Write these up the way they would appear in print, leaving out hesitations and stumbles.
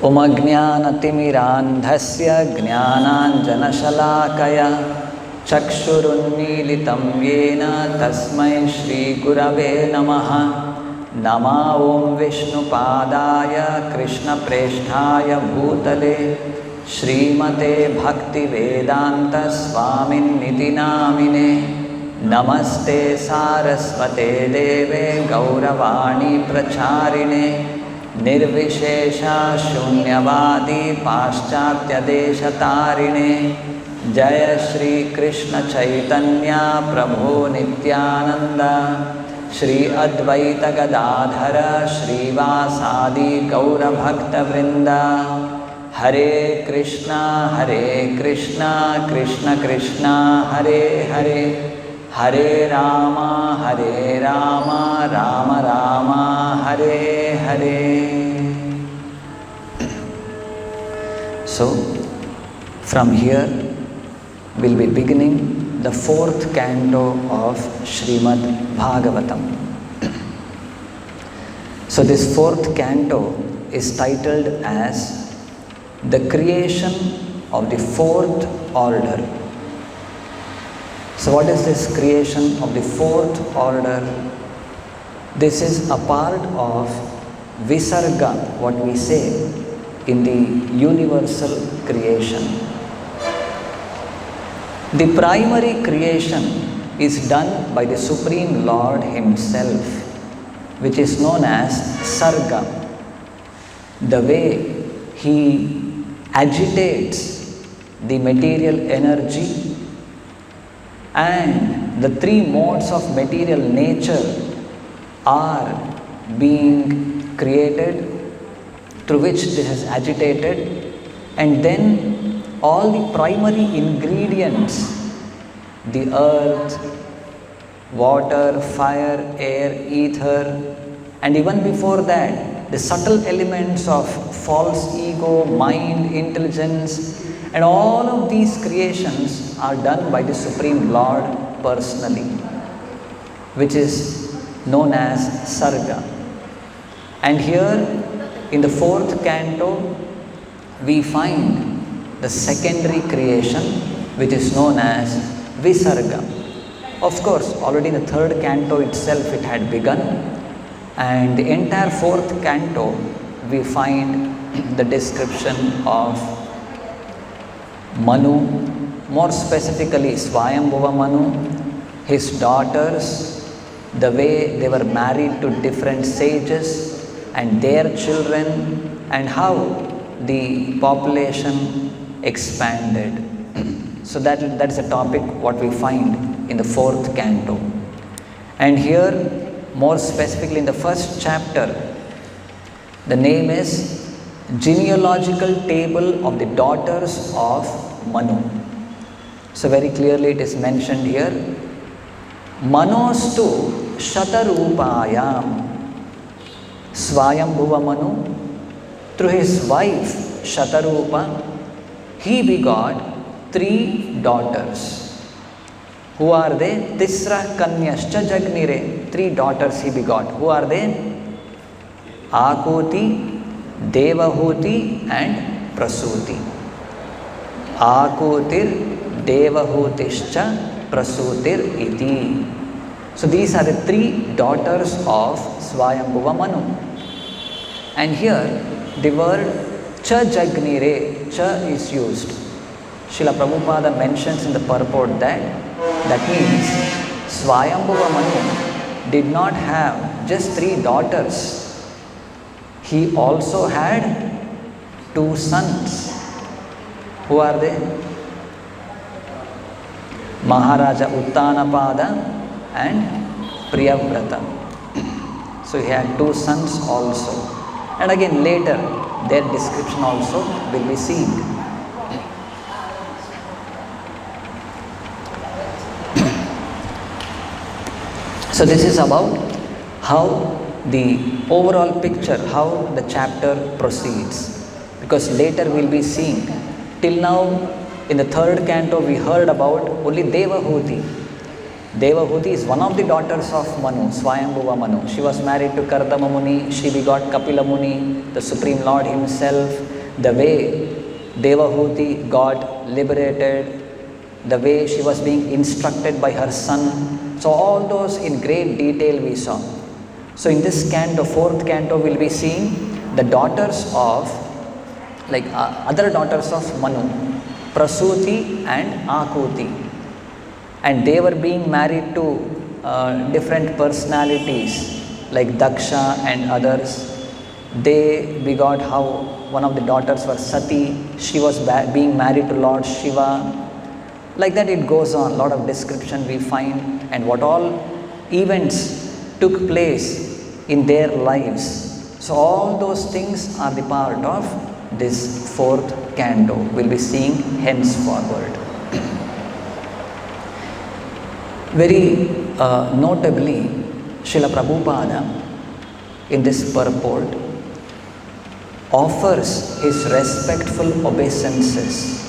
उमज्ञानतिमिरान्धस्य ज्ञानाञ्जनशलाकया चक्षुरुन्मीलितं येन तस्मै श्रीगुरवे नमः। नमो ॐ विष्णुपादाय कृष्णप्रेष्ठाय भूतले श्रीमते भक्तिवेदान्तस्वामिन्निति नामिने। नमस्ते सारस्वते देवे गौरवाणी प्रचारिणे निर्विशेषा शून्यवादी पाश्चात्यदेशतारिणे। जय श्री कृष्ण चैतन्य प्रभो नित्यानंद श्री अद्वैत गदाधर श्रीवासादि गौरभक्तवृंद। हरे कृष्णा कृष्ण कृष्णा हरे हरे, हरे Ram Ram Ram Hare Hare. So from here we'll be beginning the fourth canto of Srimad Bhagavatam. So this fourth canto is titled as the creation of the fourth order. So what is this creation of the fourth order? This is a part of Visarga, what we say in the universal creation. The primary creation is done by the Supreme Lord Himself, which is known as Sarga. The way He agitates the material energy, and the three modes of material nature are being created through which this is agitated, and then all the primary ingredients, the earth, water, fire, air, ether, and even before that the subtle elements of false ego, mind, intelligence, and all of these creations are done by the Supreme Lord personally, which is known as Sarga. And here in the fourth canto we find the secondary creation, which is known as Visarga. Of course, already in the third canto itself it had begun, and the entire fourth canto we find the description of Manu, more specifically Swayambhuva Manu, his daughters, the way they were married to different sages and their children, and how the population expanded. So that is a topic what we find in the fourth canto. And here, more specifically in the first chapter, the name is Genealogical Table of the Daughters of Manu. So very clearly it is mentioned here, Manostu Shatarupayam. Swayambhuva Manu, through his wife Shatarupa, he begot 3 daughters. Who are they? Tisra Kanyascha Jagnire. 3 daughters he begot. Who are they? Akuti, Devahuti and Prasuti. Akutir, Devahutischa, Prasutir iti. So these are the 3 daughters of Swayambhuva Manu. And here the word Cha Jagnire, Cha is used. Srila Prabhupada mentions in the purport that means Swayambhuva Manu did not have just 3 daughters. He also had 2 sons. Who are they? Maharaja Uttanapada and Priyavrata. So he had 2 sons also. And again later their description also will be seen. So this is about how the overall picture, how the chapter proceeds. Because later we will be seeing, till now in the third canto we heard about only Devahuti. Devahuti is one of the daughters of Manu, Swayambhuva Manu. She was married to Kardama Muni. She begot Kapila Muni, the Supreme Lord himself. The way Devahuti got liberated, the way she was being instructed by her son. So all those in great detail we saw. So in this canto, fourth canto, we'll be seeing the daughters of, other daughters of Manu, Prasuti and Akuti. And they were being married to different personalities like Daksha and others. They begot how one of the daughters was Sati. She was being married to Lord Shiva. Like that it goes on, a lot of description we find, and what all events took place in their lives. So all those things are the part of this fourth canto we'll be seeing henceforward. Very notably, Srila Prabhupada in this purport offers his respectful obeisances.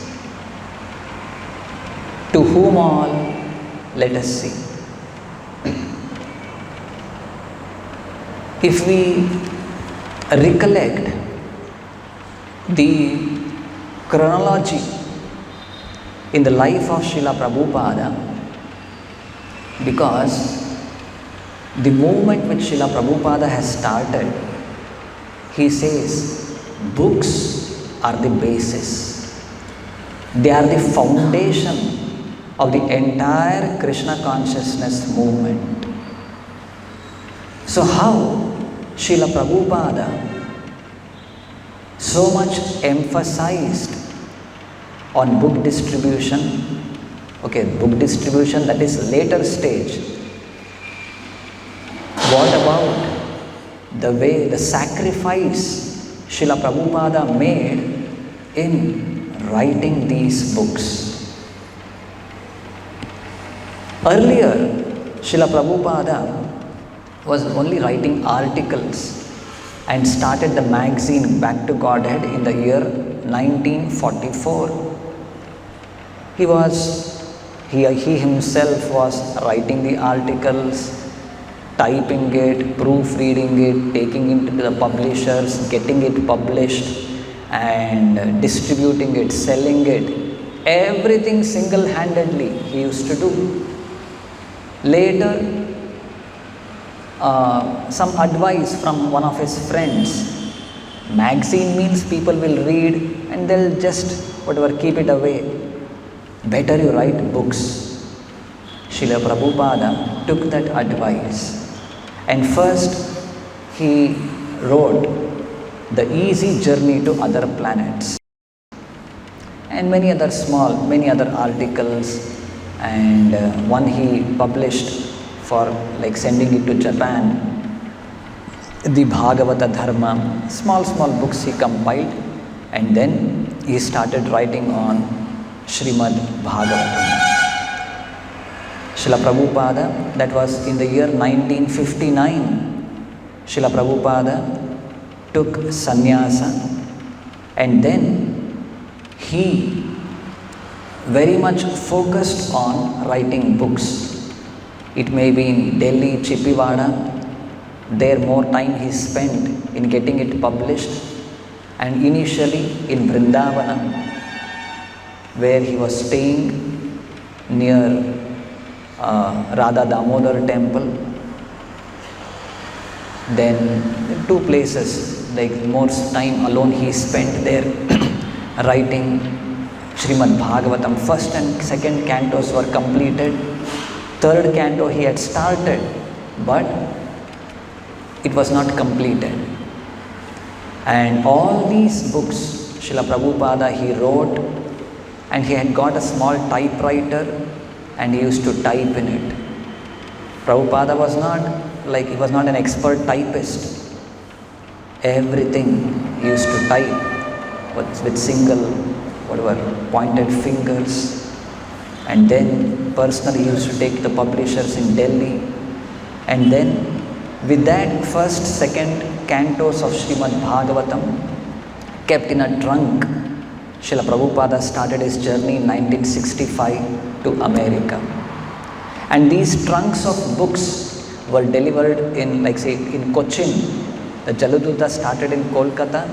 To whom all? Let us see. If we recollect the chronology in the life of Srila Prabhupada, because the movement which Srila Prabhupada has started, he says, books are the basis. They are the foundation of the entire Krishna consciousness movement. So how Srila Prabhupada so much emphasized on book distribution? Okay, book distribution, that is later stage. What about the way, the sacrifice Srila Prabhupada made in writing these books? Earlier, Srila Prabhupada was only writing articles and started the magazine Back to Godhead in the year 1944. He himself was writing the articles, typing it, proofreading it, taking it to the publishers, getting it published and distributing it, selling it. Everything single-handedly he used to do. Later, some advice from one of his friends. Magazine means people will read and they'll just keep it away. Better you write books. Srila Prabhupada took that advice and first he wrote The Easy Journey to Other Planets and many other articles, and one he published for sending it to Japan, the Bhagavata Dharma, small books he compiled, and then he started writing on Srimad Bhagavatam. Srila Prabhupada, that was in the year 1959, Srila Prabhupada took sannyasa and then he very much focused on writing books. It may be in Delhi, Chippiwada, there more time he spent in getting it published, and initially in Vrindavana, where he was staying near Radha Damodar temple. Then two places, more time alone he spent there writing Srimad Bhagavatam. First and second cantos were completed. Third canto he had started, but it was not completed. And all these books, Srila Prabhupada, he wrote, and he had got a small typewriter and he used to type in it. Prabhupada was not an expert typist. Everything he used to type with single, pointed fingers. And then personally he used to take the publishers in Delhi. And then with that first, second cantos of Srimad Bhagavatam kept in a trunk, Srila Prabhupada started his journey in 1965 to America. And these trunks of books were delivered in, like say, in Cochin. The Jaladuta started in Kolkata.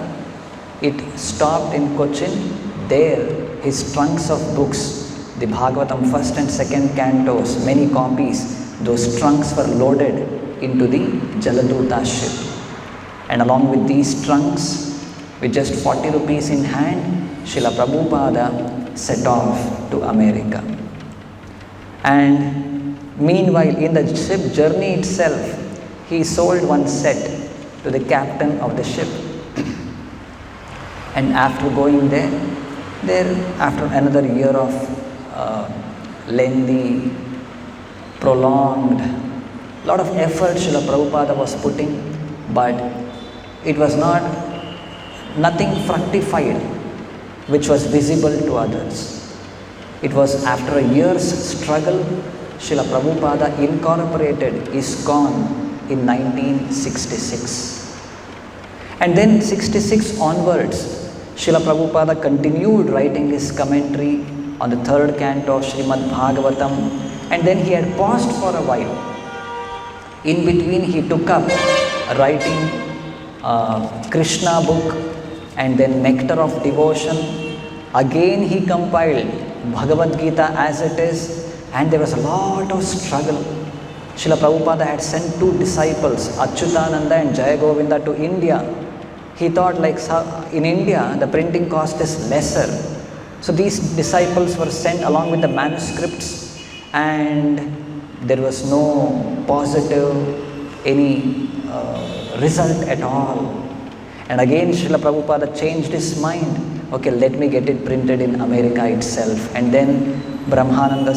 It stopped in Cochin. There, his trunks of books, the Bhagavatam first and second cantos, many copies, those trunks were loaded into the Jaladuta ship. And along with these trunks, with just 40 rupees in hand, Srila Prabhupada set off to America. And meanwhile, in the ship journey itself, he sold one set to the captain of the ship. And after going there, after another year of lengthy, prolonged, lot of effort Srila Prabhupada was putting, but it was nothing fructified which was visible to others. It was after a year's struggle, Srila Prabhupada incorporated ISKCON in 1966. And then 66 onwards, Srila Prabhupada continued writing his commentary on the third canto of Srimad Bhagavatam, and then he had paused for a while. In between, he took up writing Krishna book and then Nectar of Devotion. Again he compiled Bhagavad Gita as it is, and there was a lot of struggle. Srila Prabhupada had sent two disciples, Achyutananda and Jayagovinda, to India. He thought, like, in India the printing cost is lesser. So these disciples were sent along with the manuscripts, and there was no positive any result at all. And again Srila Prabhupada changed his mind. Okay, let me get it printed in America itself. And then Brahmananda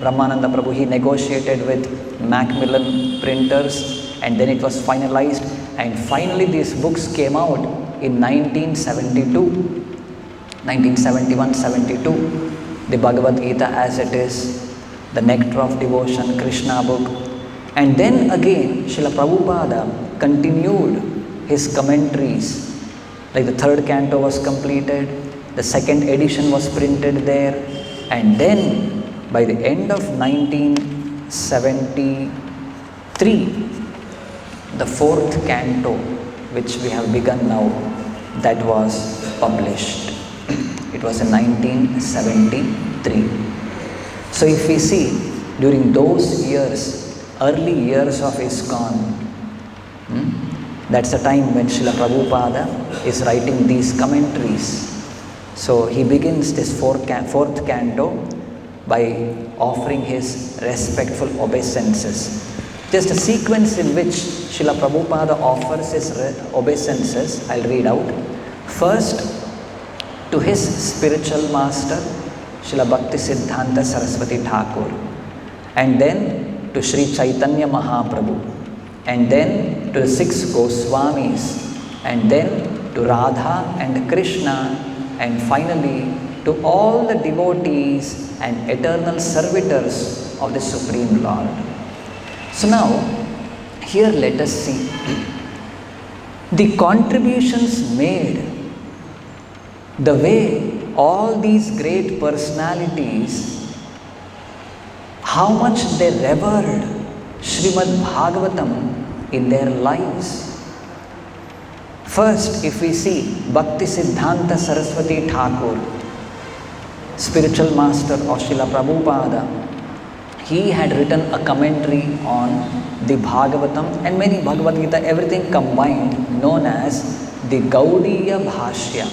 Prabhu, he negotiated with Macmillan printers, and then it was finalized. And finally these books came out in 1971-72. The Bhagavad Gita as it is, the Nectar of Devotion, Krishna book. And then again Srila Prabhupada continued his commentaries. Like the third canto was completed, the second edition was printed there, and then by the end of 1973, the fourth canto, which we have begun now, that was published. It was in 1973. So if we see, during those years, early years of ISKCON, that's the time when Srila Prabhupada is writing these commentaries. So he begins this fourth canto by offering his respectful obeisances. Just a sequence in which Srila Prabhupada offers his obeisances, I'll read out. First, to his spiritual master, Srila Bhakti Siddhanta Saraswati Thakur, and then to Sri Chaitanya Mahaprabhu, and then to the 6 Goswamis, and then to Radha and Krishna, and finally to all the devotees and eternal servitors of the Supreme Lord. So now, here let us see the contributions made, the way all these great personalities, how much they revered Srimad Bhagavatam in their lives. First, if we see Bhakti Siddhanta Saraswati Thakur, spiritual master of Srila Prabhupada, he had written a commentary on the Bhagavatam and many Bhagavad Gita, everything combined, known as the Gaudiya Bhashya.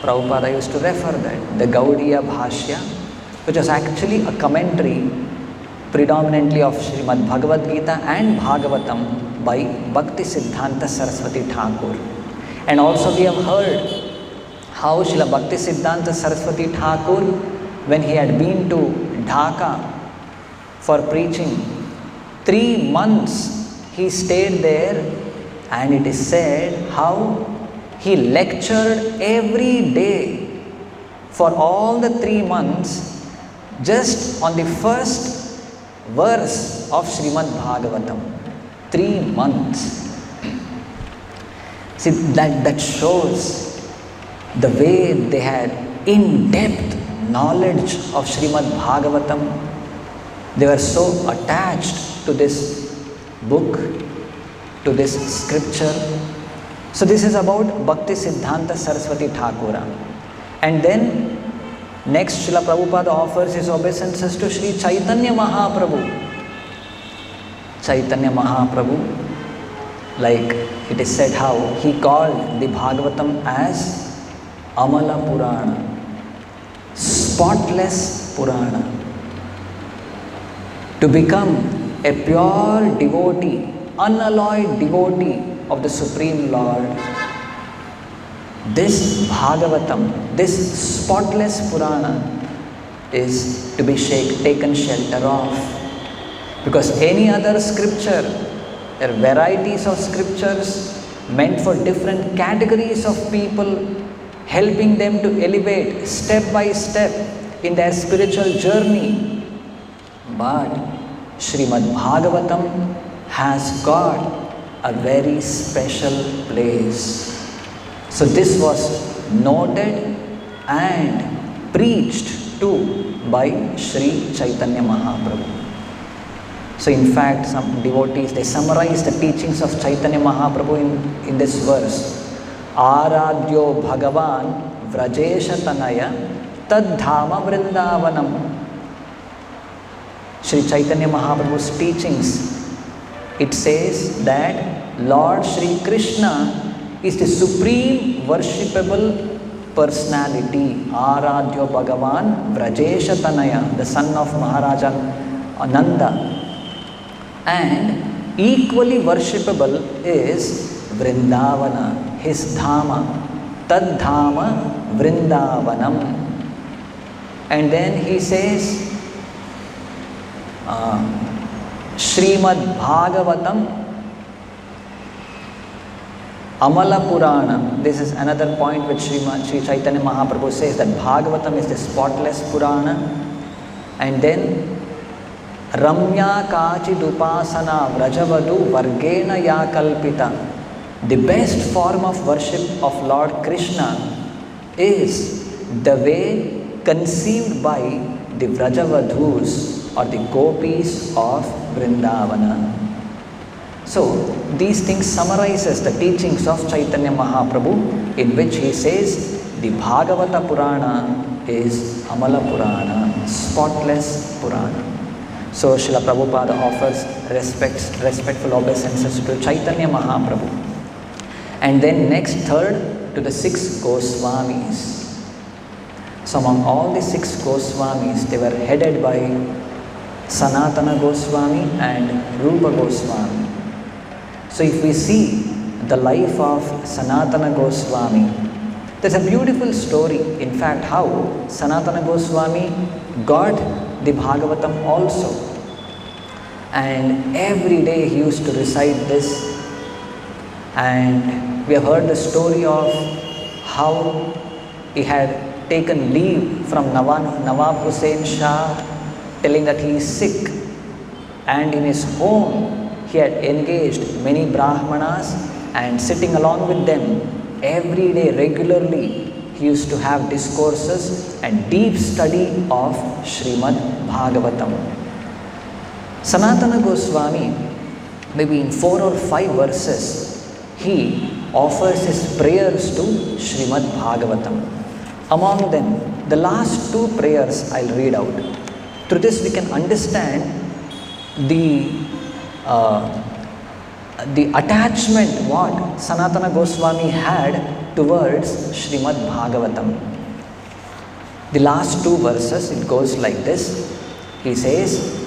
Prabhupada used to refer that, the Gaudiya Bhashya, which was actually a commentary predominantly of Srimad Bhagavad Gita and Bhagavatam by Bhakti Siddhanta Saraswati Thakur. And also we have heard how Srila Bhakti Siddhanta Saraswati Thakur, when he had been to Dhaka for preaching, 3 months he stayed there, and it is said how he lectured every day for all the 3 months just on the first verse of Srimad Bhagavatam. 3 months. See, that shows the way they had in-depth knowledge of Srimad Bhagavatam, They were so attached to this book, to this scripture. So this is about Bhakti Siddhanta Saraswati Thakura. And then next Srila Prabhupada offers his obeisances to Sri Chaitanya Mahaprabhu. Chaitanya Mahaprabhu, like it is said how he called the Bhagavatam as Amala Purana, spotless Purana. To become a pure devotee, unalloyed devotee of the Supreme Lord, this Bhagavatam, this spotless Purana is to be taken shelter of. Because any other scripture, there are varieties of scriptures meant for different categories of people, helping them to elevate step by step in their spiritual journey. But Srimad Bhagavatam has got a very special place. So this was noted and preached too by Sri Chaitanya Mahaprabhu. So in fact, some devotees, they summarize the teachings of Chaitanya Mahaprabhu in this verse. Aradhyo Bhagavan Vrajesha Tanaya Tad Dhama Vrindavanam. Sri Chaitanya Mahaprabhu's teachings, it says that Lord Sri Krishna is the supreme worshipable personality. Aradhyo Bhagavan Vrajesha Tanaya, the son of Maharaja Ananda. And equally worshipable is Vrindavana, his Dhama, Tad Dhama Vrindavanam. And then he says, Srimad Bhagavatam Amala Purana. This is another point which Sri Chaitanya Mahaprabhu says, that Bhagavatam is the spotless Purana. And then Ramya Kachidupasana Vrajavadu Vargena Ya Kalpita. The best form of worship of Lord Krishna is the way conceived by the Vrajavadhus or the gopis of Vrindavana. So these things summarizes the teachings of Chaitanya Mahaprabhu, in which he says the Bhagavata Purana is Amala Purana, spotless Purana. So Srila Prabhupada offers respectful obeisances to Chaitanya Mahaprabhu. And then next, third, to the 6 Goswamis. So among all the 6 Goswamis, they were headed by Sanatana Goswami and Rupa Goswami. So if we see the life of Sanatana Goswami, there's a beautiful story. In fact, how Sanatana Goswami got the Bhagavatam also. And every day he used to recite this. And we have heard the story of how he had taken leave from Nawab Hussain Shah, telling that he is sick. And in his home, he had engaged many Brahmanas, and sitting along with them every day regularly, he used to have discourses and deep study of Srimad Bhagavatam. Sanatana Goswami, maybe in 4 or 5 verses, he offers his prayers to Srimad Bhagavatam. Among them, the last 2 prayers I'll read out. Through this we can understand the attachment what Sanatana Goswami had towards Srimad Bhagavatam. The last 2 verses, it goes like this. He says,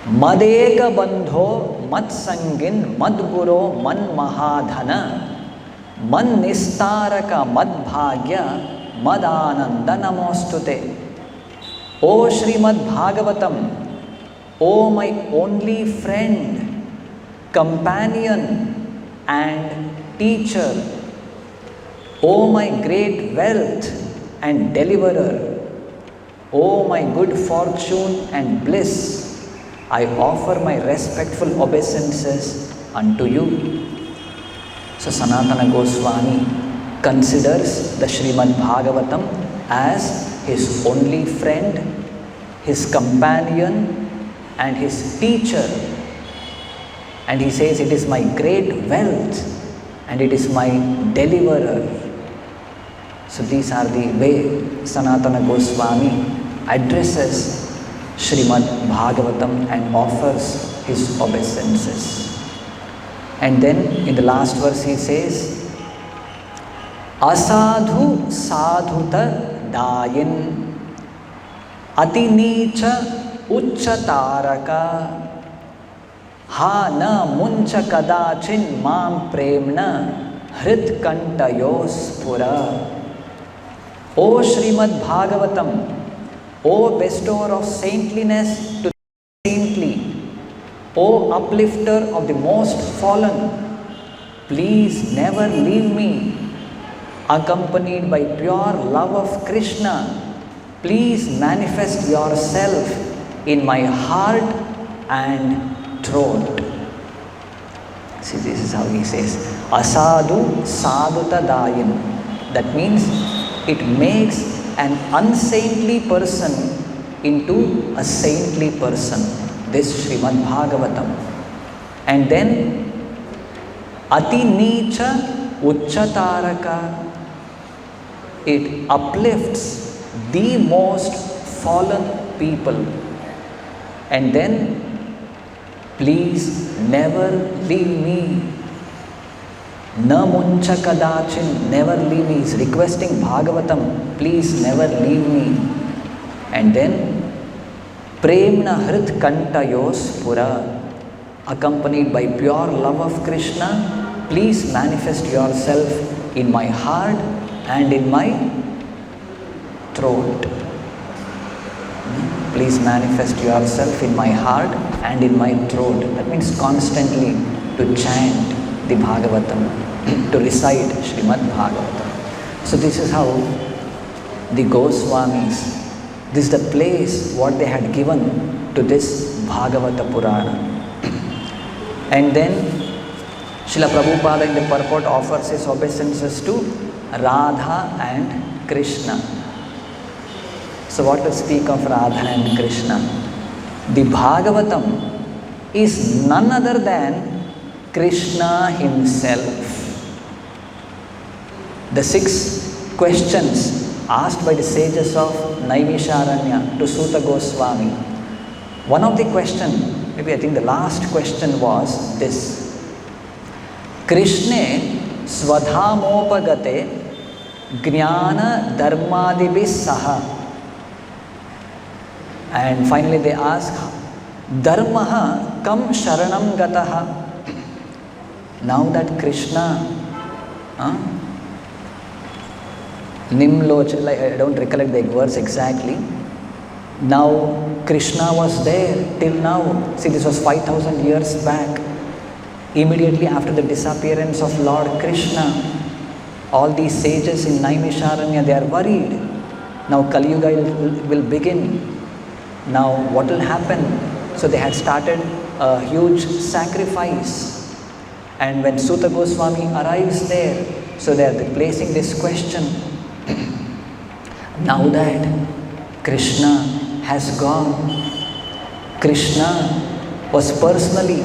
Madeka bandho mad sangin mad guru man mahadhana man nistaraka mad bhagya mad ananda namostute. O Srimad Bhagavatam, O my only friend, companion and teacher, O my great wealth and deliverer, O my good fortune and bliss, I offer my respectful obeisances unto you. So Sanatana Goswami considers the Srimad Bhagavatam as his only friend, his companion and his teacher. And he says, it is my great wealth and it is my deliverer. So these are the way Sanatana Goswami addresses Srimad Bhagavatam and offers his obeisances. And then in the last verse he says, Asadhu sadhuta dayin ati neecha ucchataraka ha na muncha kadachin mam premna hrit kantayos pura. O Srimad Bhagavatam, O bestower of saintliness to the saintly, O uplifter of the most fallen, please never leave me. Accompanied by pure love of Krishna, please manifest yourself in my heart and throat. See, this is how he says, Asadu sadhuta dayin. That means it makes an unsaintly person into a saintly person. This Srimad Bhagavatam. And then Ati Neecha Ucchataraka. It uplifts the most fallen people. And then, please never leave me. Na muncha kadachin, never leave me. He's requesting Bhagavatam, please never leave me. And then, Premna hrit kantayos pura, accompanied by pure love of Krishna, please manifest yourself in my heart and in my throat. Please manifest yourself in my heart and in my throat. That means constantly to chant the Bhagavatam, to recite Srimad Bhagavatam. So this is how the Goswamis, this is the place what they had given to this Bhagavata Purana. And then Srila Prabhupada in the purport offers his obeisances to Radha and Krishna. So what to speak of Radha and Krishna? The Bhagavatam is none other than Krishna himself. The 6 questions asked by the sages of Naimisharanya to Suta Goswami. One of the question, maybe I think the last question was this. Krishne swadhamopagate jnana dharmadibhi saha. And finally they ask, Dharmaha kam sharanam gataha. Now that Krishna, Nimloch, I don't recollect the verse exactly. Now Krishna was there till now. See, this was 5,000 years back. Immediately after the disappearance of Lord Krishna, all these sages in Naimisharanya, they are worried. Now Kali Yuga will begin. Now what will happen? So they had started a huge sacrifice. And when Suta Goswami arrives there, so they are placing this question. Now that Krishna has gone, Krishna was personally,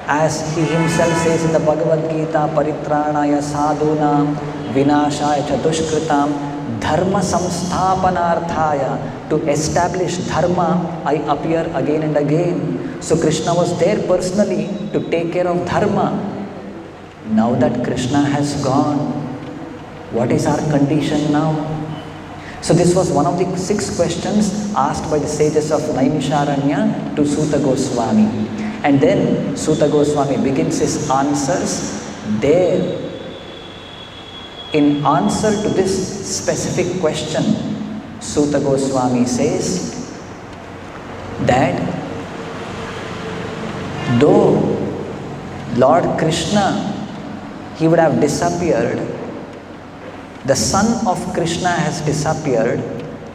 as he himself says in the Bhagavad Gita, Paritranaya sadhunam vinashaya chadushkritam dharma samsthapanarthaya, to establish dharma, I appear again and again. So Krishna was there personally to take care of dharma. Now that Krishna has gone, what is our condition now? So this was one of the 6 questions asked by the sages of Naimisharanya to Suta Goswami. And then Suta Goswami begins his answers there. In answer to this specific question, Suta Goswami says that though Lord Krishna, he would have disappeared, the son of Krishna has disappeared,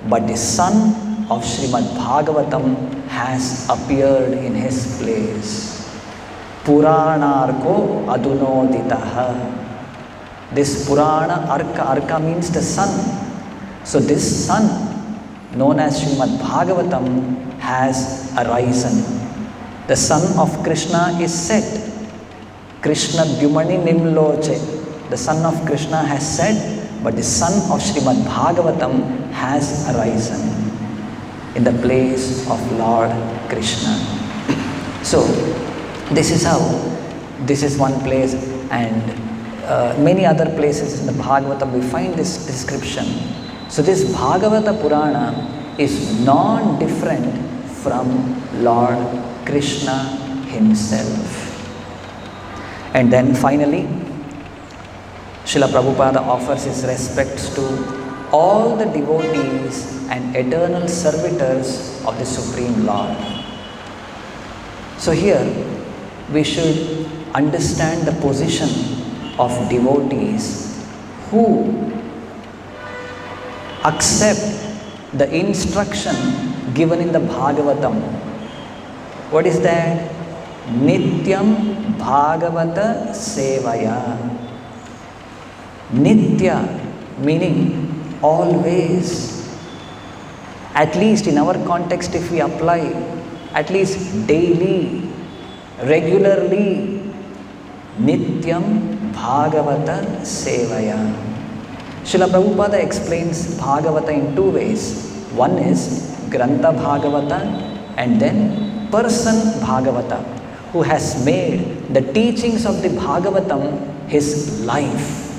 but the son of Srimad Bhagavatam has appeared in his place. Puranarko adunoditaha. This Purana, Arka means the sun. So this sun, known as Srimad Bhagavatam, has arisen. The sun of Krishna is set. Krishna Dyumani Nimloche. The sun of Krishna has set, but the sun of Srimad Bhagavatam has arisen in the place of Lord Krishna. So, this is how, this is one place, and many other places in the Bhagavatam we find this description. So this Bhagavata Purana is non-different from Lord Krishna himself. And then finally, Srila Prabhupada offers his respects to all the devotees and eternal servitors of the Supreme Lord. So here we should understand the position of devotees who accept the instruction given in the Bhagavatam. What is that? Nityam Bhagavata Sevaya. Nitya meaning always. At least in our context, if we apply, at least daily, regularly, Nityam Bhagavata Sevaya. Srila Prabhupada explains Bhagavata in two ways. One is Grantha Bhagavata, and then person Bhagavata, who has made the teachings of the Bhagavatam his life,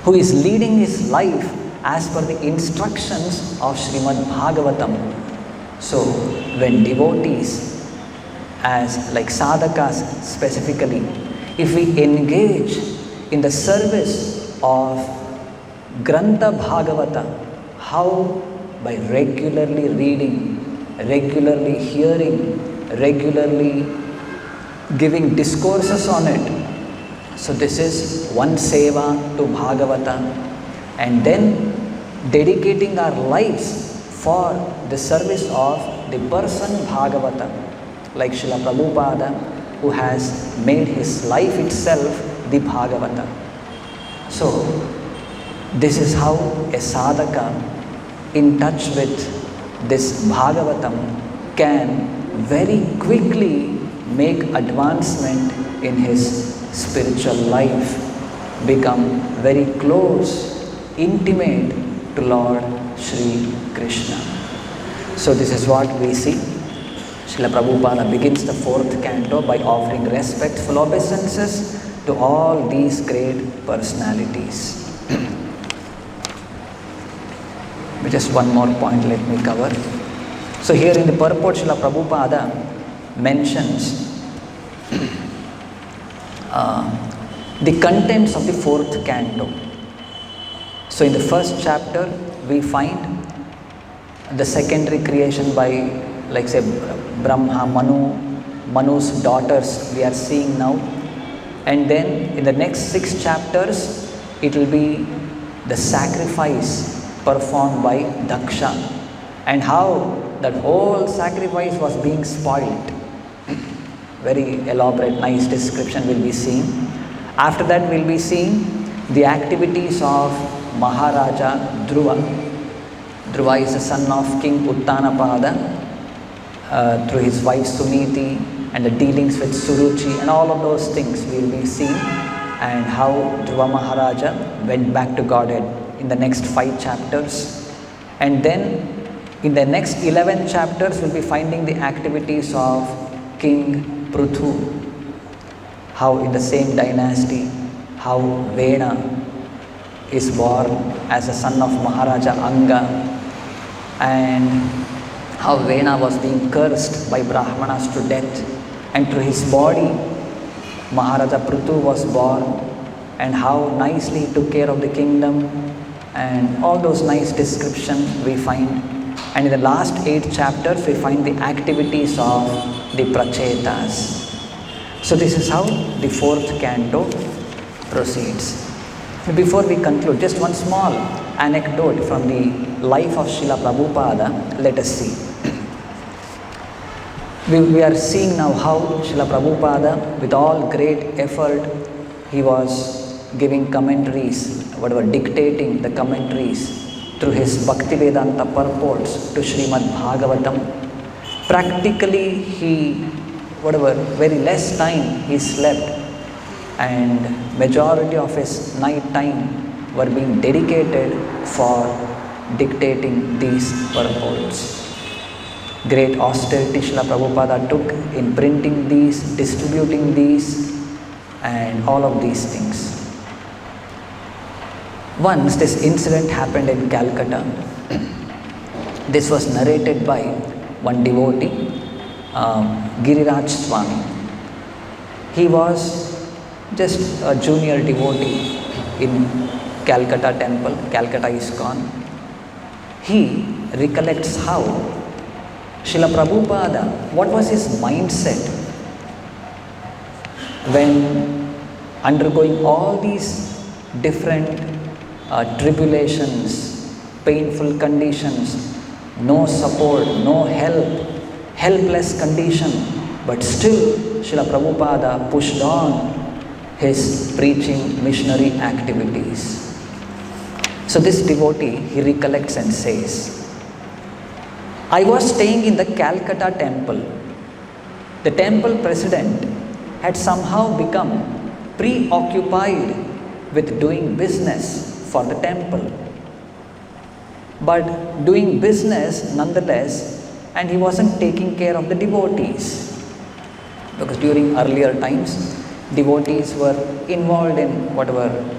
who is leading his life as per the instructions of Srimad Bhagavatam. So, when devotees, as like sadhakas specifically, if we engage in the service of Grantha Bhagavata, how? By regularly reading, regularly hearing, regularly giving discourses on it. So this is one seva to Bhagavata, and then dedicating our lives for the service of the person Bhagavata, like Srila Prabhupada, who has made his life itself the Bhagavata. So this is how a sadhaka in touch with this Bhagavatam can very quickly make advancement in his spiritual life, become very close, intimate to Lord Shri Krishna. So this is what we see. Srila Prabhupada begins the fourth canto by offering respectful obeisances to all these great personalities. Just one more point let me cover. So here in the purport, Srila Prabhupada mentions the contents of the fourth canto. So in the first chapter, we find the secondary creation by, like say, Brahma, Manu's daughters we are seeing now. And then in the next 6 chapters, it will be the sacrifice performed by Daksha, and how that whole sacrifice was being spoiled. Very elaborate, nice description will be seen. After that, we'll be seeing the activities of Maharaja Dhruva. Dhruva is the son of King Uttanapada through his wife Suniti, and the dealings with Suruchi and all of those things we'll be seeing, and how Dhruva Maharaja went back to Godhead in the next 5 chapters. And then in the next 11 chapters we'll be finding the activities of King Pruthu, how in the same dynasty, how Vena is born as a son of Maharaja Anga, and how Vena was being cursed by Brahmanas to death, and through his body Maharaja Pruthu was born, and how nicely he took care of the kingdom, and all those nice descriptions we find. And in the last 8 chapters we find the activities of the Prachetas. So this is how the 4th canto proceeds. Before we conclude, just one small anecdote from the life of Srila Prabhupada, let us see. We are seeing now how Srila Prabhupada, with all great effort, he was giving commentaries, dictating the commentaries through his Bhaktivedanta purports to Srimad Bhagavatam. Practically very less time he slept, and majority of his night time were being dedicated for dictating these purports. Great austerity Srila Prabhupada took in printing these, distributing these, and all of these things. Once this incident happened in Calcutta. This was narrated by one devotee, Giriraj Swami. He was just a junior devotee in Calcutta temple, Calcutta ISKCON. He recollects how Srila Prabhupada, what was his mindset when undergoing all these different tribulations, painful conditions, no support, no help, helpless condition, but still Srila Prabhupada pushed on his preaching missionary activities. So this devotee, he recollects and says, I was staying in the Calcutta temple. The temple president had somehow become preoccupied with doing business for the temple. But doing business nonetheless, and he wasn't taking care of the devotees. Because during earlier times, devotees were involved in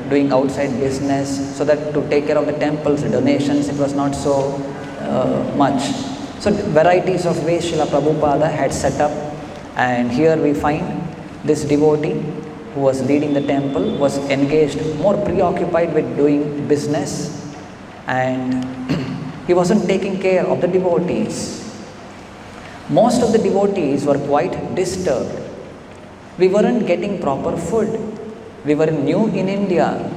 doing outside business, so that to take care of the temple's donations, it was not so much. So varieties of ways Srila Prabhupada had set up, and here we find this devotee who was leading the temple was engaged, more preoccupied with doing business, and he wasn't taking care of the devotees. Most of the devotees were quite disturbed. We weren't getting proper food. We were new in India,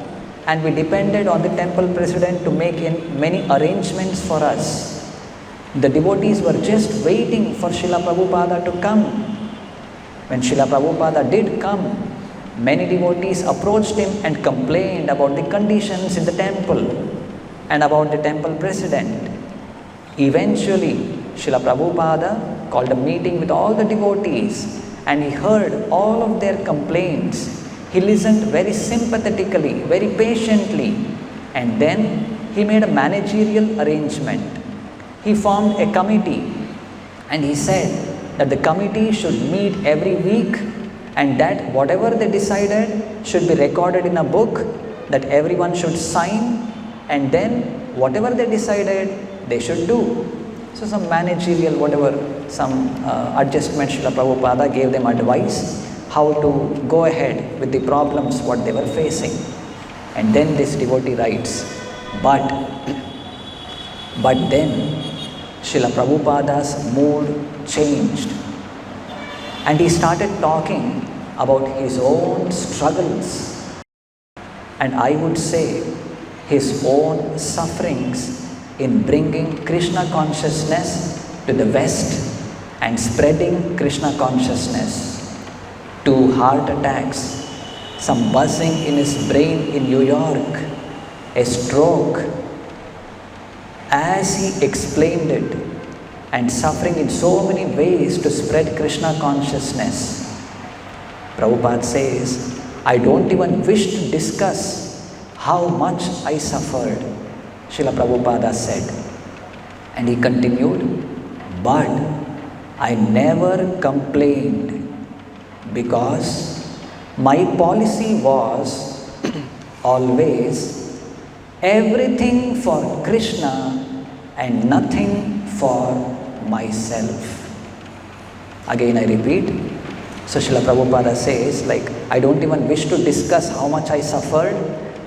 and we depended on the temple president to make many arrangements for us. The devotees were just waiting for Srila Prabhupada to come. When Srila Prabhupada did come, many devotees approached him and complained about the conditions in the temple and about the temple president. Eventually, Srila Prabhupada called a meeting with all the devotees, and he heard all of their complaints. He listened very sympathetically, very patiently, and then he made a managerial arrangement. He formed a committee, and he said that the committee should meet every week, and that whatever they decided should be recorded in a book that everyone should sign, and then whatever they decided they should do. So some managerial some adjustments Srila Prabhupada gave them advice how to go ahead with the problems what they were facing. And then this devotee writes, but then Srila Prabhupada's mood changed, and he started talking about his own struggles, and I would say his own sufferings in bringing Krishna consciousness to the West and spreading Krishna consciousness. 2 heart attacks, some buzzing in his brain in New York, a stroke. As he explained it, and suffering in so many ways to spread Krishna consciousness, Prabhupada says, I don't even wish to discuss how much I suffered, Srila Prabhupada said. And he continued, but I never complained, because my policy was always everything for Krishna and nothing for myself. Again I repeat, so Srila Prabhupada says, I don't even wish to discuss how much I suffered,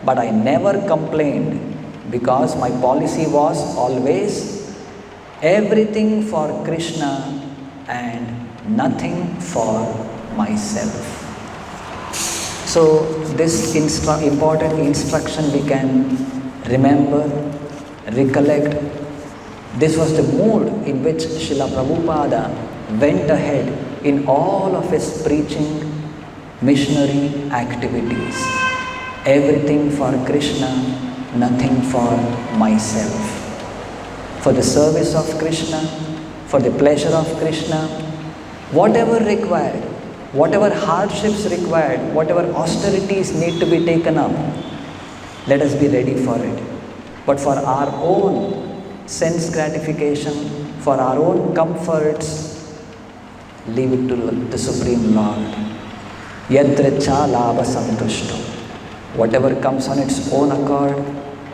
but I never complained, because my policy was always everything for Krishna and nothing for myself. So this important instruction we can remember, recollect. This was the mood in which Srila Prabhupada went ahead in all of his preaching missionary activities. Everything for Krishna, nothing for myself. For the service of Krishna, for the pleasure of Krishna, whatever required, whatever hardships required, whatever austerities need to be taken up, let us be ready for it. But for our own sense gratification, for our own comforts, leave it to the Supreme Lord. Yadricha labha santushto. Whatever comes on its own accord,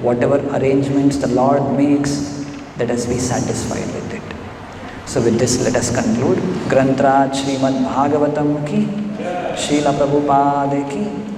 whatever arrangements the Lord makes, let us be satisfied with it. So with this, let us conclude. Grantraj Srimad Bhagavatam ki, Srila Prabhupada ki,